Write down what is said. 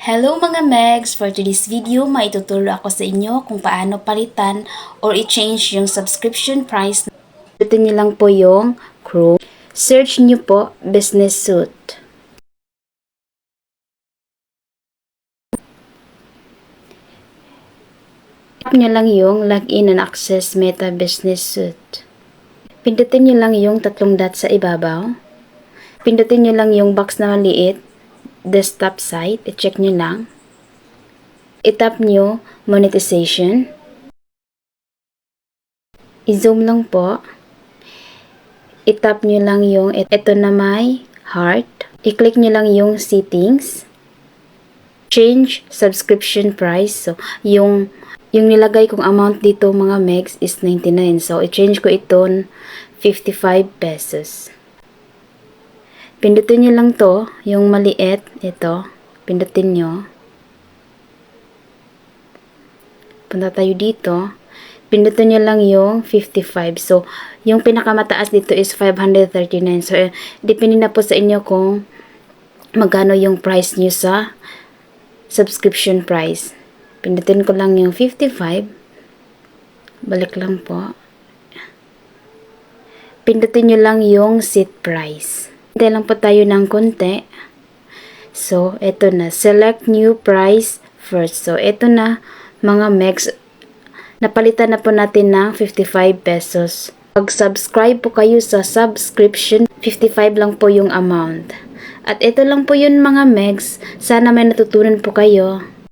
Hello mga Megs! For today's video, maituturo ako sa inyo kung paano palitan or i-change yung subscription price. Ito nyo lang po yung Chrome. Search nyo po Business Suite. Tap nyo lang yung Login and Access Meta Business Suite. Pindutin nyo lang yung tatlong dot sa ibabaw. Pindutin nyo lang yung box na maliit, desktop site, i-check nyo lang. I-tap nyo monetization. I-zoom lang po. I-tap nyo lang yung ito na may heart. I-click nyo lang yung settings. Change subscription price. So, yung nilagay kong amount dito mga megs is 99. So, i-change ko ito 55 pesos. Pindutin nyo lang to, yung maliit, ito. Pindutin nyo. Punta tayo dito. Pindutin nyo lang yung 55. So, yung pinakamataas dito is 539. So, depende na po sa inyo kung magkano yung price nyo sa subscription price. Pindutin ko lang yung 55. Balik lang po. Pindutin nyo lang yung set price. Hintay lang po tayo ng konti. So, eto na. Select new price first. So, eto na mga megs. Napalitan na po natin ng 55 pesos. Pag subscribe po kayo sa subscription, 55 lang po yung amount. At ito lang po yun mga megs. Sana may natutunan po kayo.